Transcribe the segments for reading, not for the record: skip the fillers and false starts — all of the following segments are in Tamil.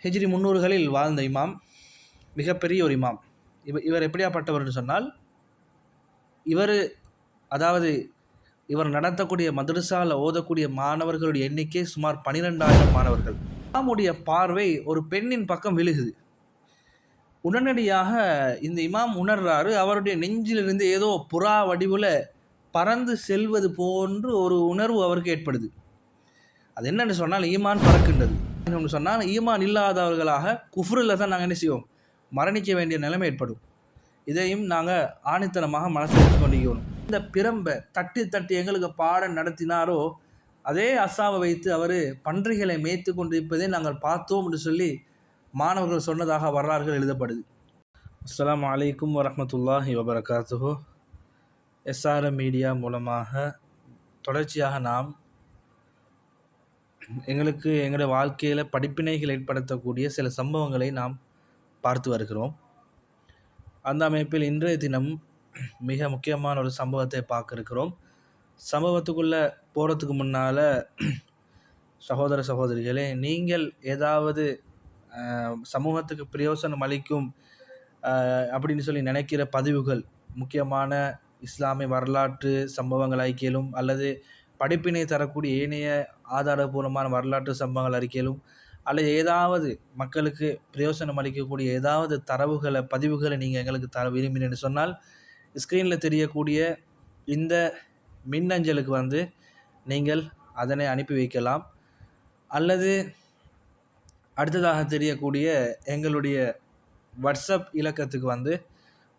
ஹிஜ்ரி 300களில் வாழ்ந்த இமாம், மிகப்பெரிய ஒரு இமாம். இவர் எப்படியாப்பட்டவர்னு சொன்னால், இவர் அதாவது இவர் நடத்தக்கூடிய மதரசாவில் ஓதக்கூடிய மாணவர்களுடைய எண்ணிக்கை சுமார் 12,000 மாணவர்கள். இமாமுடைய பார்வை ஒரு பெண்ணின் பக்கம் விழுகுது. உடனடியாக இந்த இமாம் உணர்றாரு, அவருடைய நெஞ்சிலிருந்து ஏதோ புறா வடிவில் பறந்து செல்வது போன்று ஒரு உணர்வு அவருக்கு ஏற்படுது. அது என்னன்னு சொன்னால் ஈமான் பறக்கின்றது. என்னன்னு சொன்னால் ஈமான் இல்லாதவர்களாக குஃப்ரில் தான் நாங்கள் என்ன செய்வோம், மரணிக்க வேண்டிய நிலைமை ஏற்படும். இதையும் நாங்கள் ஆணித்தனமாக மனசில் வச்சு கொண்டிருக்கணும். இந்த பிரம்பை தட்டி தட்டி எங்களுக்கு பாடம் நடத்தினாரோ அதே அசாவை வைத்து அவர் பன்றிகளை மேய்த்து கொண்டிருப்பதை நாங்கள் பார்த்தோம் என்று சொல்லி மாணவர்கள் சொன்னதாக வரலாறுகள் எழுதப்படுது. அஸ்ஸலாமு அலைக்கும் வரஹ்மத்துல்லாஹி வபரகாத்துஹு. எஸ்ஆர்எம் மீடியா மூலமாக தொடர்ச்சியாக நாம் எங்களுடைய வாழ்க்கையில் படிப்பினைகள் ஏற்படுத்தக்கூடிய சில சம்பவங்களை நாம் பார்த்து வருகிறோம். அந்த அமைப்பில் இன்றைய தினம் மிக முக்கியமான ஒரு சம்பவத்தை பார்க்க இருக்கிறோம். சம்பவத்துக்குள்ளே போகிறதுக்கு முன்னால் சகோதர சகோதரிகளே, நீங்கள் ஏதாவது சமூகத்துக்கு பிரயோசனம் அளிக்கும் அப்படின்னு சொல்லி நினைக்கிற பதிவுகள், முக்கியமான இஸ்லாமிய வரலாற்று சம்பவங்கள் அறிக்கையிலும் அல்லது படிப்பினை தரக்கூடிய ஏனைய ஆதாரபூர்வமான வரலாற்று சம்பவங்கள் அறிக்கையிலும் அல்லது ஏதாவது மக்களுக்கு பிரயோசனம் அளிக்கக்கூடிய ஏதாவது தரவுகளை பதிவுகளை நீங்கள் எங்களுக்கு தர விரும்பினு சொன்னால் ஸ்க்ரீனில் தெரியக்கூடிய இந்த மின்னஞ்சலுக்கு நீங்கள் அதனை அனுப்பி வைக்கலாம். அல்லது அடுத்ததாக தெரியக்கூடிய எங்களுடைய வாட்ஸ்அப் இலக்கத்துக்கு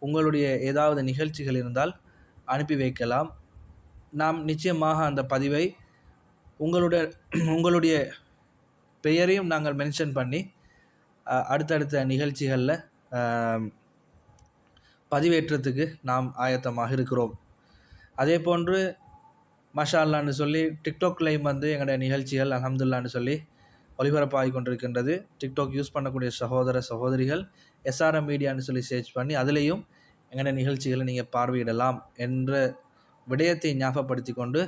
உங்களுடைய ஏதாவது நிகழ்ச்சிகள் இருந்தால் அனுப்பி வைக்கலாம். நாம் நிச்சயமாக அந்த பதிவை உங்களுடைய பெயரையும் நாங்கள் மென்ஷன் பண்ணி அடுத்தடுத்த நிகழ்ச்சிகளில் பதிவேற்றத்துக்கு நாம் ஆயத்தமாக இருக்கிறோம். அதே போன்று மாஷா அல்லான்னு சொல்லி டிக்டாக் லைவ் எங்களுடைய நிகழ்ச்சிகள் அல்ஹம்துலில்லாஹ்னு சொல்லி ஒளிபரப்பாகி கொண்டிருக்கின்றது. டிக்டாக் யூஸ் பண்ணக்கூடிய சகோதர சகோதரிகள் எஸ்ஆர்எம் மீடியான்னு சொல்லி சர்ச் பண்ணி அதிலையும் எங்களுடைய நிகழ்ச்சிகளை நீங்கள் பார்வையிடலாம் என்ற விடயத்தை ஞாபகப்படுத்தி கொண்டு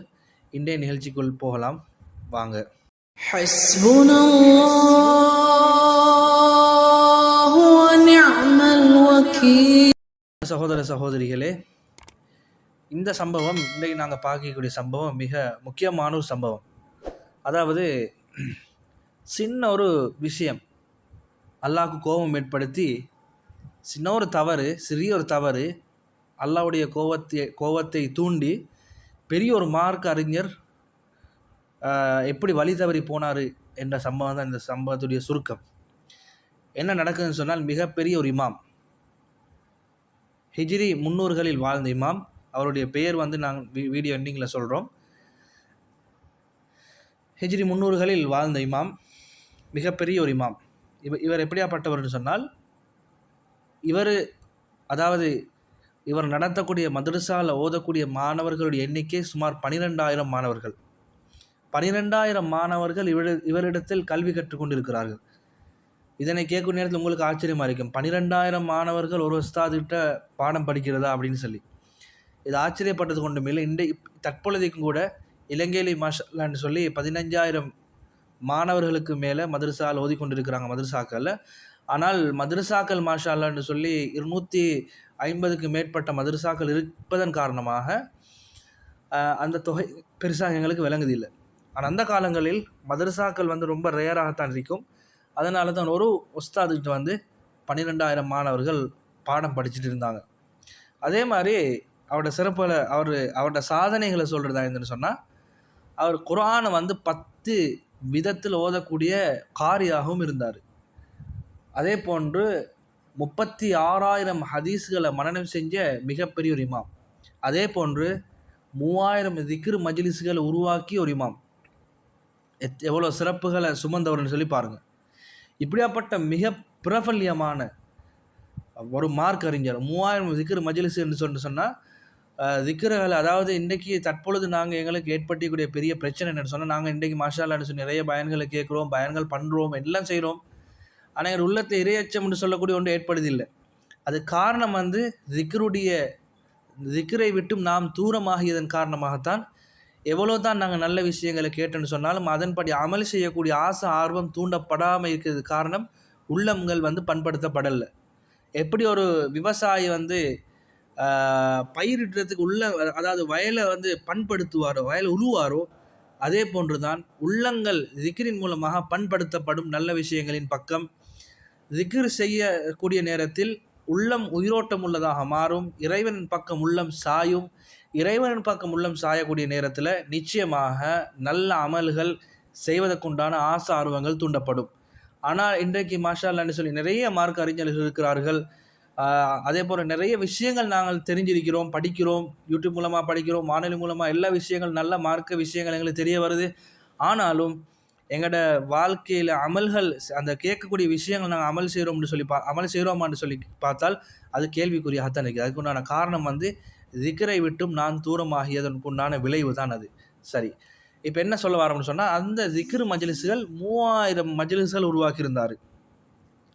இன்றைய நிகழ்ச்சிக்குள் போகலாம். வாங்க. சகோதர சகோதரிகளே, இந்த சம்பவம் இன்றைக்கு நாங்கள் பார்க்கக்கூடிய சம்பவம் மிக முக்கியமான ஒரு சம்பவம். அதாவது சின்ன ஒரு விஷயம் அல்லாஹ்வுக்கு கோபம் ஏற்படுத்தி சிறிய ஒரு தவறு அல்லாஹ்வுடைய கோபத்தை தூண்டி பெரிய ஒரு மார்க்க அறிஞர் எப்படி வழி தவறி போனார் என்ற சம்பவம் தான் இந்த சம்பவத்துடைய சுருக்கம். என்ன நடக்குதுன்னு சொன்னால், மிகப்பெரிய ஒரு இமாம், ஹிஜ்ரி 300களில் வாழ்ந்த இமாம். அவருடைய பெயர் நாங்கள் வீடியோ எண்டிங்கில் சொல்கிறோம். ஹிஜ்ரி 300களில் வாழ்ந்த இமாம், மிகப்பெரிய ஒரு இமாம். இவர் எப்படியாப்பட்டவர்னு சொன்னால், இவர் நடத்தக்கூடிய மதரசாவில் ஓதக்கூடிய மாணவர்களுடைய எண்ணிக்கை சுமார் 12,000 மாணவர்கள். 12,000 மாணவர்கள் இவரிடத்தில் கல்வி கற்றுக்கொண்டிருக்கிறார்கள். இதனை கேட்கும் நேரத்தில் உங்களுக்கு ஆச்சரியமாக இருக்கும், 12,000 மாணவர்கள் ஒரு உஸ்தாதிட்ட பாடம் படிக்கிறதா அப்படின்னு சொல்லி. இது ஆச்சரியப்பட்டது கொண்டும் இல்லை. தற்பொழுதைக்கும் கூட இலங்கையிலே மாஷா அல்லாஹ்னு சொல்லி 15,000 மாணவர்களுக்கு மேலே மதரசாவில் ஓதிக்கொண்டிருக்கிறாங்க மதரசாக்களில். ஆனால் மதரசாக்கள் மாஷா அல்லாஹ்னு சொல்லி 250க்கு மேற்பட்ட மதரசாக்கள் இருப்பதன் காரணமாக அந்த தொகை பெருசாக எங்களுக்கு விளங்குதில்லை. ஆனால் அந்த காலங்களில் மதரசாக்கள் ரொம்ப ரேராகத்தான் இருக்கும். அதனால தான் ஒரு உஸ்தாதுக்கிட்ட 12,000 மாணவர்கள் பாடம் படிச்சுட்டு இருந்தாங்க. அதே மாதிரி அவரோட சிறப்பில் அவரோட சாதனைகளை சொல்கிறதா இருந்துன்னு சொன்னால், அவர் குர்ஆனை 10 விதத்தில் ஓதக்கூடிய காரியாகவும் இருந்தார். அதே போன்று 36,000 ஹதீஸ்களை மனனம் செஞ்ச மிகப்பெரிய ஒரு இமாம். அதே போன்று 3,000 திக்ர் மஜ்லிஸ்களை உருவாக்கி ஒரு இமாம். எவ்வளோ சிறப்புகளை சுமந்தவர்னு சொல்லி பாருங்கள். இப்படியாப்பட்ட மிக பிரபல்யமான ஒரு மார்க் அறிஞர், 3,000 திக்ர் மஜ்லிஸ் என்று சொன்னால் திக்ருகள், அதாவது இன்றைக்கி தற்பொழுது நாங்கள் எங்களுக்கு ஏற்பட்டிக்கூடிய பெரிய பிரச்சனை என்னென்னு சொன்னால், நாங்கள் இன்றைக்கி மாஷா அல்லாஹ்னு சொல்லி நிறைய பயன்களை கேட்குறோம், பயன்கள் பண்ணுறோம், எல்லாம் செய்கிறோம். ஆனால் எங்கள் உள்ளத்தில் இறையச்சம் என்று சொல்லக்கூடிய ஒன்று ஏற்படுதில்லை. அது காரணம் திக்ரை விட்டும் நாம் தூரமாகியதன் காரணமாகத்தான். எவ்வளோ தான் நாங்கள் நல்ல விஷயங்களை கேட்டோன்னு சொன்னாலும் அதன்படி அமல் செய்யக்கூடிய ஆசை ஆர்வம் தூண்டப்படாமல் இருக்கிறது காரணம் உள்ளங்கள் வந்து பண்படுத்தப்படலை. எப்படி ஒரு விவசாயி வந்து பயிரிடுறதுக்கு அதாவது வயலை வந்து பண்படுத்துவாரோ, வயலை உழுவாரோ, அதே போன்று தான் உள்ளங்கள் திக்ரின் மூலமாக பண்படுத்தப்படும். நல்ல விஷயங்களின் பக்கம் திக்ர் செய்யக்கூடிய நேரத்தில் உள்ளம் உயிரோட்டம் உள்ளதாக மாறும். இறைவனின் பக்கம் உள்ளம் சாயும். இறைவனின் பக்கம் உள்ளம் சாயக்கூடிய நேரத்தில் நிச்சயமாக நல்ல அமல்கள் செய்வதற்குண்டான ஆசை ஆர்வங்கள் தூண்டப்படும். ஆனால் இன்றைக்கு மாஷா அல்லாஹ்னு சொல்லி நிறைய மார்க்க அறிஞர்கள் இருக்கிறார்கள். அதே போல் நிறைய விஷயங்கள் நாங்கள் தெரிஞ்சிருக்கிறோம், படிக்கிறோம், யூடியூப் மூலமாக படிக்கிறோம், வானொலி மூலமாக எல்லா விஷயங்கள் நல்ல மார்க்க விஷயங்கள் எங்களுக்கு தெரிய வருது. ஆனாலும் எங்களோட வாழ்க்கையில் அமல்கள், அந்த கேட்கக்கூடிய விஷயங்கள் நாங்கள் அமல் செய்கிறோமான்னு சொல்லி பார்த்தால் அது கேள்விக்குறியாகத்தான் இருக்குது. அதுக்குண்டான காரணம் வந்து திக்ரை விட்டும் நான் தூரமாகியதற்குண்டான விளைவு தான் அது. சரி, இப்போ என்ன சொல்ல வரோம்னு சொன்னால், அந்த திக்ர் மஜ்லிஸ்கள் 3000 மஜ்லிஸ்கள் உருவாக்கியிருந்தார்.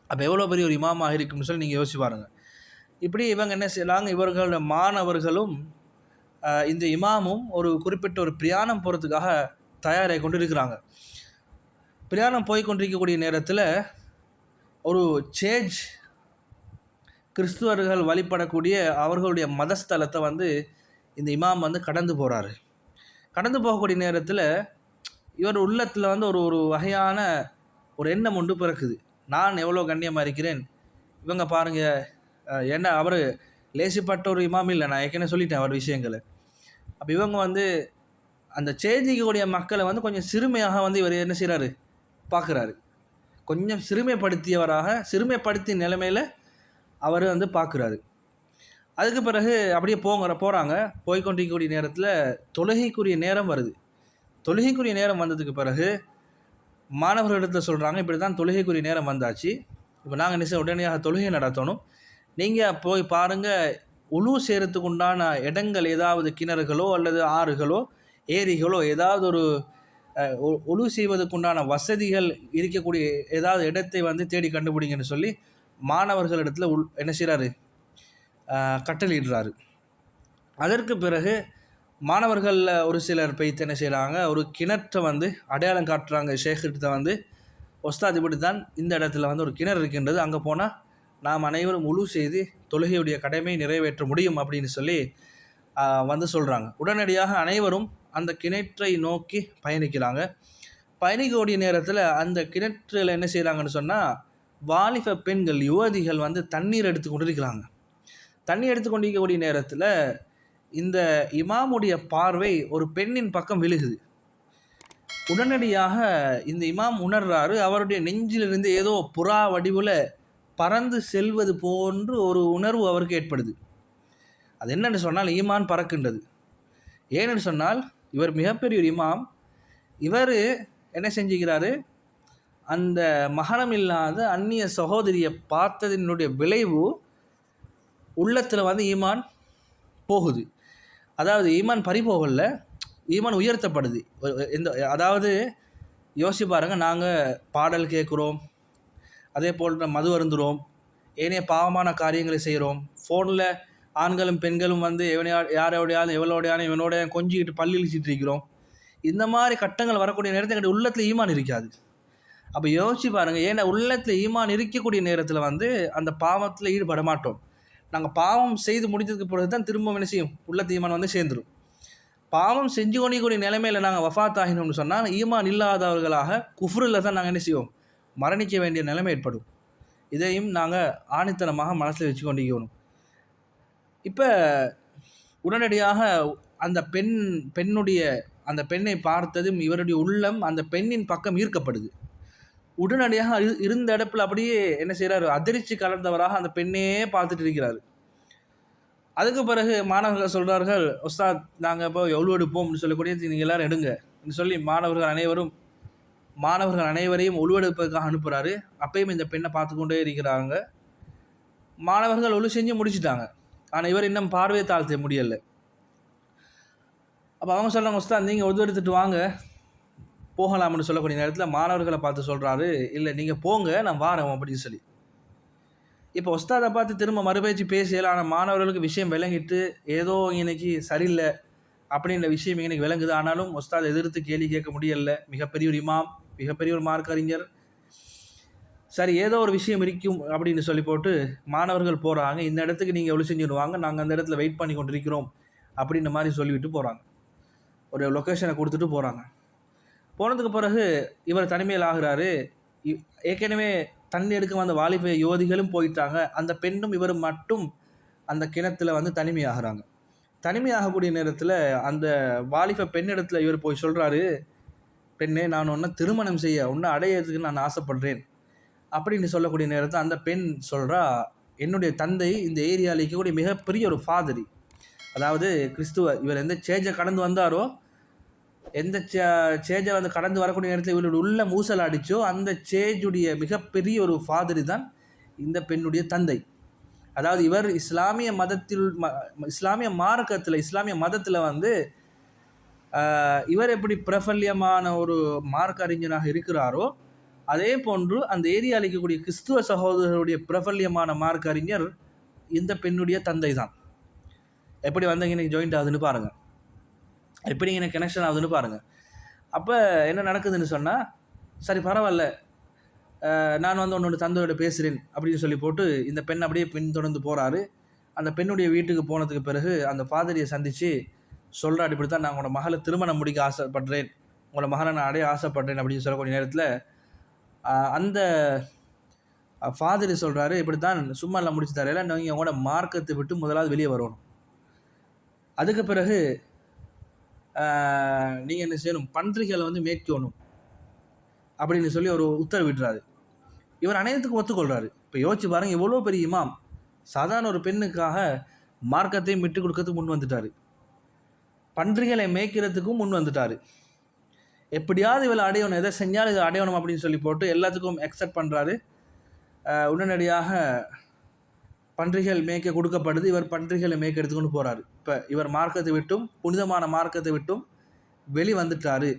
அப்போ எவ்வளோ பெரிய ஒரு இமாமாக இருக்கும்னு சொல்லி நீங்கள் யோசிச்சு பாருங்கள். இப்படி இவங்க என்ன செய்யலாங்க, இவர்களோட மாணவர்களும் இந்த இமாமும் ஒரு குறிப்பிட்ட ஒரு பிரயாணம் போகிறதுக்காக தயாராகி கொண்டு இருக்கிறாங்க. பிரயாணம் போய் கொண்டிருக்கக்கூடிய நேரத்தில் ஒரு சேஞ்ச், கிறிஸ்துவர்கள் வழிபடக்கூடிய அவர்களுடைய மதஸ்தலத்தை வந்து இந்த இமாம் வந்து கடந்து போகிறாரு. கடந்து போகக்கூடிய நேரத்தில் இவர் உள்ளத்தில் வந்து ஒரு வகையான ஒரு எண்ணம் ஒன்று பிறக்குது. நான் எவ்வளோ கண்ணியமாக இருக்கிறேன், இவங்க பாருங்கள், ஏன்னா அவர் லேசிப்பட்ட ஒரு இமாம் இல்லை, நான் ஏற்கனவே சொல்லிட்டேன் அவர் விஷயங்களை. அப்போ இவங்க வந்து அந்த சேஞ்சிக்கக்கூடிய மக்களை வந்து கொஞ்சம் சிறுமையாக வந்து இவர் என்ன செய்கிறாரு, பார்க்குறாரு. கொஞ்சம் சிறுமைப்படுத்திய நிலைமையில் அவர் வந்து பார்க்குறாரு. அதுக்கு பிறகு அப்படியே போகிறாங்க. போய்கொண்டிருக்கக்கூடிய நேரத்தில் தொழுகைக்குரிய நேரம் வருது. தொழுகைக்குரிய நேரம் வந்ததுக்கு பிறகு மாணவர்களிடத்தில் சொல்கிறாங்க, இப்படி தான் தொழுகைக்குரிய நேரம் வந்தாச்சு, இப்போ நாங்கள் என்ன உடனடியாக தொழுகை நடத்தணும், நீங்கள் போய் பாருங்கள், உழு செய்கிறதுக்கு உண்டான இடங்கள், ஏதாவது கிணறுகளோ அல்லது ஆறுகளோ ஏரிகளோ ஏதாவது ஒரு உழு செய்வதற்குண்டான வசதிகள் இருக்கக்கூடிய ஏதாவது இடத்தை வந்து தேடி கண்டுபிடிங்கன்னு சொல்லி மாணவர்களிடத்தில் என்ன செய்கிறாரு, கட்டளையிடுறாரு. அதற்கு பிறகு மாணவர்களில் ஒரு சிலர் போய்த்து என்ன செய்கிறாங்க, ஒரு கிணற்றை வந்து அடையாளம் காட்டுறாங்க. ஷேக்கிட்ட வந்து, ஒஸ்தாத் இப்படி தான் இந்த இடத்துல வந்து ஒரு கிணறு இருக்கின்றது, அங்கே போனால் நாம் அனைவரும் உழு செய்து தொழுகையுடைய கடமை நிறைவேற்ற முடியும் அப்படின்னு சொல்லி வந்து சொல்கிறாங்க. உடனடியாக அனைவரும் அந்த கிணற்றை நோக்கி பயணிக்கிறாங்க. பயணிக்கக்கூடிய நேரத்தில் அந்த கிணற்றில் என்ன செய்கிறாங்கன்னு சொன்னால், வாலிப பெண்கள், யுவதிகள் வந்து தண்ணீர் எடுத்து கொண்டிருக்கிறாங்க. தண்ணீர் எடுத்து கொண்டிருக்கக்கூடிய நேரத்தில் இந்த இமாமுடைய பார்வை ஒரு பெண்ணின் பக்கம் விழுகுது. உடனடியாக இந்த இமாம் உணர்றாரு, அவருடைய நெஞ்சிலிருந்து ஏதோ புறா வடிவில் பறந்து செல்வது போன்று ஒரு உணர்வு அவருக்கு ஏற்படுது. அது என்னென்னு சொன்னால், ஈமான் பறக்கின்றது. ஏன்னு சொன்னால், இவர் மிகப்பெரிய ஒரு இமாம். இவர் என்ன செஞ்சுக்கிறாரு, அந்த மகரம் இல்லாத அந்நிய சகோதரியை பார்த்ததினுடைய விளைவு உள்ளத்தில் வந்து ஈமான் போகுது. அதாவது ஈமான் பறிபோகல, ஈமான் உயர்த்தப்படுது. அதாவது யோசிச்சு பாருங்கள், நாங்கள் பாடல் கேட்குறோம், அதே போல் மது அருந்துகிறோம், ஏனைய பாவமான காரியங்களை செய்கிறோம், ஃபோனில் ஆண்களும் பெண்களும் வந்து எவளோடையான இவனோட கொஞ்சிக்கிட்டு பள்ளி இழிச்சிட்டு இருக்கிறோம். இந்த மாதிரி கட்டங்கள் வரக்கூடிய நேரத்தில் எங்களுடைய உள்ளத்தில் ஈமான் இருக்காது. அப்போ யோசிச்சு பாருங்கள், ஏன்னா உள்ளத்தில் ஈமான் இருக்கக்கூடிய நேரத்தில் வந்து அந்த பாவத்தில் ஈடுபட மாட்டோம். நாங்கள் பாவம் செய்து முடித்ததுக்கு பிறகு தான் திரும்ப என்ன செய்யும், உள்ளத்து ஈமான் வந்து சேர்ந்துடும். பாவம் செஞ்சு கொண்டிக்கூடிய நிலைமையில் நாங்கள் வஃபாத் ஆகினோம்னு சொன்னால் ஈமான் இல்லாதவர்களாக குஃப்ரில் தான் நாங்கள் என்ன செய்வோம், மரணிக்க வேண்டிய நிலைமை ஏற்படும். இதையும் நாங்கள் ஆணித்தனமாக மனசில் வச்சு கொண்டிருக்கணும். இப்போ உடனடியாக அந்த அந்த பெண்ணை பார்த்ததும் இவருடைய உள்ளம் அந்த பெண்ணின் பக்கம் ஈர்க்கப்படுது. உடனடியாக இருந்த இடத்துல அப்படியே என்ன செய்கிறாரு, அதிர்ச்சி கலந்தவராக அந்த பெண்ணையே பார்த்துட்டு இருக்கிறாரு. அதுக்கு பிறகு மாணவர்கள் சொல்கிறார்கள், உஸ்தாத் நாங்கள் இப்போ எவ்வளோ எடுப்போம்னு சொல்லக்கூடிய நீங்கள் எல்லோரும் எடுங்க சொல்லி மாணவர்கள் அனைவரையும் ஒழுவெடுப்பதற்காக அனுப்புகிறாரு. அப்பயும் இந்த பெண்ணை பார்த்து கொண்டே இருக்கிறாங்க. மாணவர்கள் ஒழு செஞ்சு முடிச்சுட்டாங்க. ஆனால் இவர் இன்னும் பார்வையை தாழ்த்த முடியலை. அப்போ அவங்க சொல்கிறாங்க, உஸ்தாத் நீங்கள் ஒது எடுத்துகிட்டு வாங்க போகலாம்னு சொல்லக்கூடிய நேரத்தில் மாணவர்களை பார்த்து சொல்கிறாரு, இல்லை நீங்கள் போங்க, நான் வாரேன் அப்படின்னு சொல்லி. இப்போ உஸ்தாதை பார்த்து திரும்ப மறுபேச்சு பேசல. ஆனால் மாணவர்களுக்கு விஷயம் விளங்கிட்டு, ஏதோ இன்னைக்கு சரியில்லை அப்படின்ற விஷயம் எனக்கு விளங்குது. ஆனாலும் உஸ்தாதை எதிர்த்து கேள்வி கேட்க முடியலை. மிகப்பெரிய ஒரு இமாம், மிகப்பெரிய ஒரு மார்க்க அறிஞர். சரி ஏதோ ஒரு விஷயம் இருக்கும் அப்படின்னு சொல்லி போட்டு மாணவர்கள் போகிறாங்க. இந்த இடத்துக்கு நீங்கள் ஒளி செஞ்சுடுவாங்க, நாங்கள் அந்த இடத்துல வெயிட் பண்ணி கொண்டிருக்கிறோம் அப்படின்ற மாதிரி சொல்லிவிட்டு போகிறாங்க. ஒரு லொக்கேஷனை கொடுத்துட்டு போகிறாங்க. போனதுக்கு பிறகு இவர் தனிமையில் ஆகிறாரு. ஏற்கனவே தண்ணி எடுக்க வந்த வாலிப யுவதிகளும் போயிட்டாங்க. அந்த பெண்ணும் இவர் மட்டும் அந்த கிணத்துல வந்து தனிமையாகிறாங்க. தனிமையாகக்கூடிய நேரத்தில் அந்த வாலிப பெண்ணிடத்தில் இவர் போய் சொல்கிறாரு, பெண்ணே, நான் உன்னை திருமணம் செய்ய, உன்னை அடையிறதுக்கு நான் ஆசைப்படுறேன் அப்படின்னு சொல்லக்கூடிய நேரத்தில் அந்த பெண் சொல்கிறா, என்னுடைய தந்தை இந்த ஏரியாவில் இருக்கக்கூடிய மிகப்பெரிய ஒரு ஃபாதரி, அதாவது கிறிஸ்துவ, இவர் எந்த சேஜை கடந்து வந்தாரோ, எந்த சேஜை வந்து கடந்து வரக்கூடிய நேரத்தில் இவருடைய உள்ள மூசல் அடித்தோ அந்த சேஜுடைய மிகப்பெரிய ஒரு ஃபாதரி தான் இந்த பெண்ணுடைய தந்தை. அதாவது இவர் இஸ்லாமிய மதத்தில் இஸ்லாமிய மார்க்கத்தில் இஸ்லாமிய மதத்தில் வந்து இவர் எப்படி பிரபல்யமான ஒரு மார்க்க அறிஞராக இருக்கிறாரோ, அதே போன்று அந்த ஏரியாவில் இருக்கக்கூடிய கிறிஸ்துவ சகோதரருடைய பிரபல்யமான மார்க்க அறிஞர் இந்த பெண்ணுடைய தந்தை தான். எப்படி வந்தீங்க எனக்கு ஜாயிண்ட் ஆகுதுன்னு பாருங்கள், எப்படி எனக்கு கனெக்ஷன் ஆகுதுன்னு பாருங்கள். அப்போ என்ன நடக்குதுன்னு சொன்னால், சரி பரவாயில்ல, நான் வந்து உன்னோட தந்தையோட பேசுகிறேன் அப்படின்னு சொல்லி போட்டு இந்த பெண் அப்படியே பின்தொடர்ந்து போகிறாரு. அந்த பெண்ணுடைய வீட்டுக்கு போனதுக்கு பிறகு அந்த ஃபாதரியை சந்தித்து சொல்கிறார், இப்படி தான் நான் உங்களோட மகளை திருமணம் முடிக்க ஆசைப்படுறேன், உங்களோட மகளை நான் அடைய ஆசைப்படுறேன் அப்படின்னு சொல்லக்கூடிய நேரத்தில் அந்த ஃபாதரி சொல்கிறாரு, இப்படி தான் சும்மா எல்லாம் முடிச்சு தரையில, நீங்கள் உங்களோட மார்க்கத்தை விட்டு முதலாவது வெளியே வரணும், அதுக்கு பிறகு நீங்கள் என்ன செய்யணும், பன்றிகளை வந்து மேய்க்கணும் அப்படின்னு சொல்லி ஒரு உத்தரவிடுறாரு. இவர் அனைத்துக்கும் ஒத்துக்கொள்கிறாரு. இப்போ யோசிச்சு பாருங்கள், எவ்வளோ பெரிய இமாம் சாதாரண ஒரு பெண்ணுக்காக மார்க்கத்தையும் விட்டு கொடுக்கறதுக்கு முன் வந்துட்டார், பன்றிகளை மேய்க்கிறதுக்கும் முன் வந்துட்டார். எப்படியாவது இவளை அடையணும், எதை செஞ்சாலும் இதை அடையணும் அப்படின்னு சொல்லி போட்டு எல்லாத்துக்கும் அக்செப்ட் பண்ணுறாரு. உடனடியாக பன்றிகள் மேய்க்க கொடுக்கப்படுது. இவர் பன்றிகளை மேய்க்க எடுத்துக்கொண்டு போகிறாரு. இப்போ இவர் மார்க்கத்தை விட்டும், புனிதமான மார்க்கத்தை விட்டும் வெளி வந்துட்டார்.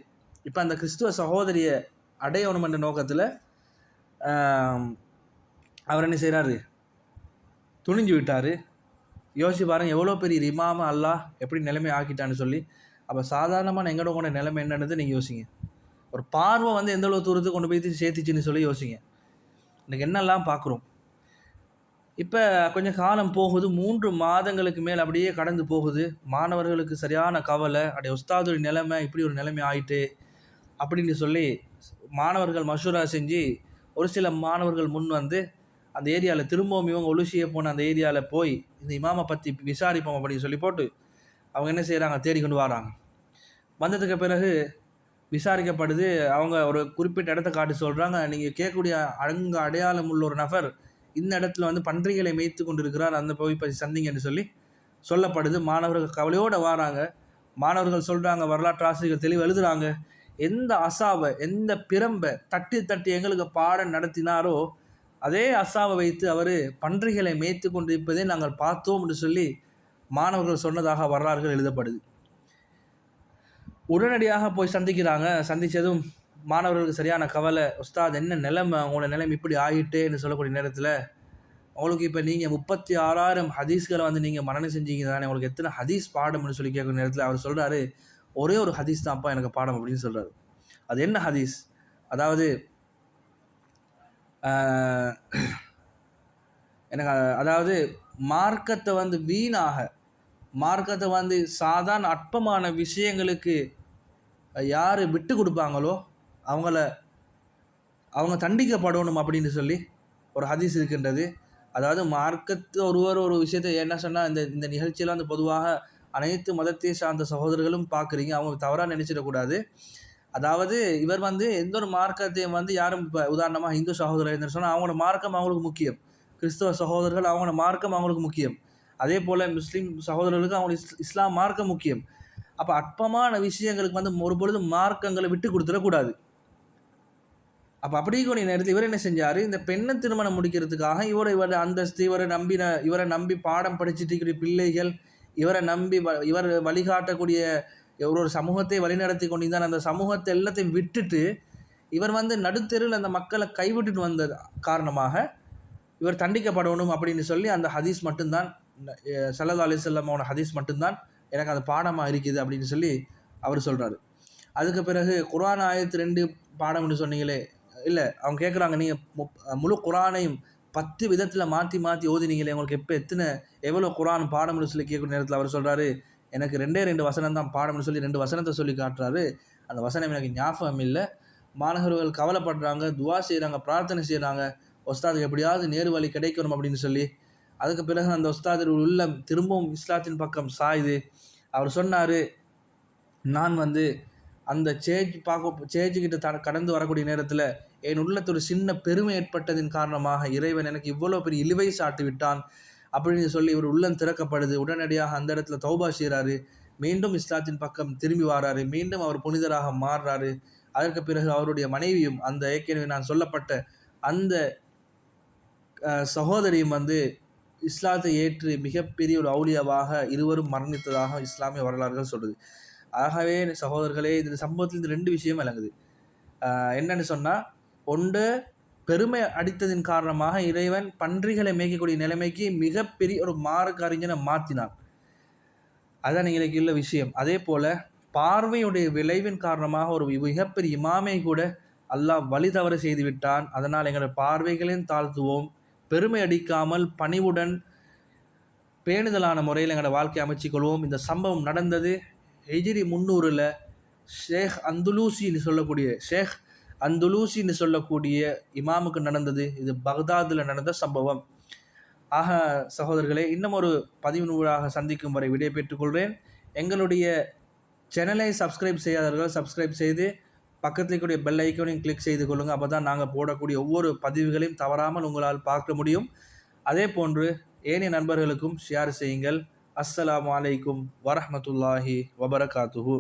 இப்போ அந்த கிறிஸ்துவ சகோதரியை அடையணும் என்ற நோக்கத்தில் அவர் என்ன செய்கிறாரு, துணிஞ்சு விட்டார். யோசிச்சு பாருங்கள், எவ்வளோ பெரிய இமாம அல்லாஹ் எப்படி நிலைமை ஆக்கிட்டான்னு சொல்லி. அப்போ சாதாரணமான எங்களோட கூட நிலைமை என்னன்னு நீங்கள் யோசிங்க. ஒரு பார்வை வந்து எந்த அளவு தூரத்துக்கு கொண்டு போய் சேர்த்துச்சுன்னு சொல்லி யோசிங்க. இன்றைக்கி என்னெல்லாம் பார்க்குறோம். இப்போ கொஞ்சம் காலம் போகுது, 3 மாதங்களுக்கு மேல் அப்படியே கடந்து போகுது. மாணவர்களுக்கு சரியான கவலை, அப்படியே உஸ்தாதுடைய நிலைமை இப்படி ஒரு நிலைமை ஆயிட்டு அப்படின்னு சொல்லி மாணவர்கள் மஷூரா செஞ்சு ஒரு சில மாணவர்கள் முன் வந்து அந்த ஏரியாவில் திரும்பவும் இவங்க ஒலுசிய போன அந்த ஏரியாவில் போய் இந்த இமாமை பற்றி விசாரிப்போம் அப்படின்னு சொல்லி போட்டு அவங்க என்ன செய்கிறாங்க, தேடிக்கொண்டு வராங்க. வந்ததுக்கு பிறகு விசாரிக்கப்படுது. அவங்க ஒரு குறிப்பிட்ட இடத்த காட்டி சொல்கிறாங்க, நீங்கள் கேட்கக்கூடிய அங்கே அடையாளம் உள்ள ஒரு நபர் இந்த இடத்துல வந்து பன்றிகளை மேய்த்து கொண்டு இருக்கிறார், அந்த போய் பற்றி சந்திங்கன்னு சொல்லி சொல்லப்படுது. மாணவர்கள் கவலையோடு வராங்க. மாணவர்கள் சொல்கிறாங்க, வரலாற்று ஆசிரியர்கள் தெளிவு எழுதுகிறாங்க, எந்த அசாவை எந்த பிரம்பை தட்டி தட்டி எங்களுக்கு பாடம் நடத்தினாரோ அதே அசாவை வைத்து அவர் பன்றிகளை மேய்த்து கொண்டு இருப்பதை நாங்கள் பார்த்தோம் என்று சொல்லி மாணவர்கள் சொன்னதாக வரலாறுகள் எழுதப்படுது. உடனடியாக போய் சந்திக்கிறாங்க. சந்தித்ததும் மாணவர்களுக்கு சரியான கவலை, உஸ்தாத் என்ன நிலைமை, உங்களோட நிலைமை இப்படி ஆகிட்டேன்னு சொல்லக்கூடிய நேரத்தில், உங்களுக்கு இப்போ நீங்கள் 36,000 ஹதீஸ்களை வந்து நீங்கள் மனனம் செஞ்சீங்க தானே, உங்களுக்கு எத்தனை ஹதீஸ் பாடம்னு சொல்லி கேட்குற நேரத்தில் அவர் சொல்கிறாரு, ஒரே ஒரு ஹதீஸ் தான்ப்பா எனக்கு பாடம் அப்படின்னு சொல்கிறாரு. அது என்ன ஹதீஸ், அதாவது எனக்கு அதாவது மார்க்கத்தை வந்து வீணாக, மார்க்கத்தை வந்து சாதாரண அற்பமான விஷயங்களுக்கு யார் விட்டு கொடுப்பாங்களோ அவங்க தண்டிக்கப்படணும் அப்படின்னு சொல்லி ஒரு ஹதீஸ் இருக்கின்றது. அதாவது மார்க்கத்து ஒருவர் ஒரு விஷயத்தை என்ன சொன்னால், இந்த நிகழ்ச்சியெல்லாம் வந்து பொதுவாக அனைத்து மதத்தை சார்ந்த சகோதரர்களும் பார்க்குறீங்க, அவங்க தவறாக நினச்சிடக்கூடாது. அதாவது இவர் வந்து எந்த ஒரு மார்க்கத்தையும் வந்து யாரும், இப்போ உதாரணமாக இந்து சகோதரர் சொன்னால் அவங்களோட மார்க்கம் அவங்களுக்கு முக்கியம், கிறிஸ்தவ சகோதரர்கள் அவங்களோட மார்க்கம் அவங்களுக்கு முக்கியம், அதே போல் முஸ்லீம் சகோதரர்களுக்கு அவங்களுக்கு இஸ்லாம் மார்க்கம் முக்கியம். அப்போ அற்பமான விஷயங்களுக்கு வந்து ஒரு பொழுது மார்க்கங்களை விட்டு கொடுத்துடக்கூடாது. அப்போ அப்படிக்கூடிய நேரத்தில் இவர் என்ன செஞ்சார், இந்த பெண்ணை திருமணம் முடிக்கிறதுக்காக இவரை அந்தஸ்து, இவரை நம்பி பாடம் படிச்சுட்டு இருக்கிற பிள்ளைகள், இவரை நம்பி இவர் வழிகாட்டக்கூடிய ஒரு சமூகத்தை வழிநடத்தி கொண்டிருந்தார். அந்த சமூகத்தை எல்லாத்தையும் விட்டுட்டு இவர் வந்து நடுத்தெருவில் அந்த மக்களை கைவிட்டுட்டு வந்த காரணமாக இவர் தண்டிக்கப்படணும் அப்படின்னு சொல்லி அந்த ஹதீஸ் மட்டும்தான், ஸல்லல்லாஹு அலைஹி வஸல்லமோட ஹதீஸ் மட்டும்தான் எனக்கு அந்த பாடமாக இருக்குது அப்படின்னு சொல்லி அவர் சொல்கிறாரு. அதுக்கு பிறகு குர்ஆன் ஆயத்து 2 பாடம்னு சொன்னீங்களே, இல்லை அவங்க கேட்குறாங்க, நீங்கள் முழு குரானையும் 10 விதத்தில் மாற்றி மாற்றி ஓதினீங்களே, உங்களுக்கு எவ்வளோ குரான் பாடம்னு சொல்லி கேட்குற நேரத்தில் அவர் சொல்கிறாரு, எனக்கு 2 வசனம் தான் பாடம்னு சொல்லி 2 வசனத்தை சொல்லி காட்டுறாரு. அந்த வசனம் எனக்கு ஞாபகம் இல்லை. மாணவர்கள் கவலைப்படுறாங்க, துவா செய்கிறாங்க, பிரார்த்தனை செய்கிறாங்க, உஸ்தாதுக்கு எப்படியாவது நேரு வழி கிடைக்கணும் அப்படின்னு சொல்லி. அதுக்கு பிறகு அந்த உஸ்தாது உள்ளம் திரும்பவும் இஸ்லாத்தின் பக்கம் சாயுது. அவர் சொன்னார், நான் அந்த சேஜுக்கிட்ட கடந்து வரக்கூடிய நேரத்தில் என் உள்ளத்தில் ஒரு சின்ன பெருமை ஏற்பட்டதின் காரணமாக இறைவன் எனக்கு இவ்வளோ பெரிய இழிவை சாட்டி விட்டான் அப்படின்னு சொல்லி இவர் உள்ளம் திறக்கப்படுது. உடனடியாக அந்த இடத்துல தௌபா செய்கிறாரு, மீண்டும் இஸ்லாத்தின் பக்கம் திரும்பி வராரு, மீண்டும் அவர் புனிதராக மாறுறாரு. அதற்கு பிறகு அவருடைய மனைவியும் அந்த ஏற்கனவே நான் சொல்லப்பட்ட அந்த சகோதரியும் இஸ்லாத்தை ஏற்று மிகப்பெரிய ஒரு அவுலியாவாக இருவரும் மரணித்ததாக இஸ்லாமிய வரலாறுகள் சொல்லுது. ஆகவே சகோதரர்களே, இந்த சம்பவத்தில் இந்த 2 விஷயம் விளங்குது. என்னன்னு சொன்னால், ஒன்று, பெருமை அடித்ததின் காரணமாக இறைவன் பன்றிகளை மேய்க்கக்கூடிய நிலைமைக்கு மிகப்பெரிய ஒரு மார்க்க அறிஞனை மாற்றினான். அதுதான் இன்னைக்கு உள்ள விஷயம். அதே போல் பார்வையுடைய விளைவின் காரணமாக ஒரு மிகப்பெரிய இமாமை கூட அல்லாஹ் வழி தவறு செய்து விட்டான். அதனால் எங்களோட பார்வைகளையும் தாழ்த்துவோம், பெருமை அடிக்காமல் பணிவுடன் பேணுதலான முறையில் எங்களோட வாழ்க்கையை அமைச்சிக்கொள்வோம். இந்த சம்பவம் நடந்தது ஹிஜ்ரி 300 ஷேக் அந்துலூசின்னு சொல்லக்கூடிய இமாமுக்கு நடந்தது. இது பக்தாதில் நடந்த சம்பவம். ஆக சகோதரர்களே, இன்னும் ஒரு பதிவினூடாக சந்திக்கும் வரை விடை பெற்றுக்கொள்கிறேன். எங்களுடைய சேனலை சப்ஸ்கிரைப் செய்யாதவர்கள் சப்ஸ்கிரைப் செய்து பக்கத்தில் இருக்கக்கூடிய பெல் ஐக்கனையும் கிளிக் செய்து கொள்ளுங்கள். அப்போ தான் நாங்கள் போடக்கூடிய ஒவ்வொரு பதிவுகளையும் தவறாமல் உங்களால் பார்க்க முடியும். அதே போன்று ஏனைய நண்பர்களுக்கும் ஷேர் செய்யுங்கள். அஸ்ஸலாமு அலைக்கும் வரஹ்மத்துல்லாஹி வபரகாத்துஹு.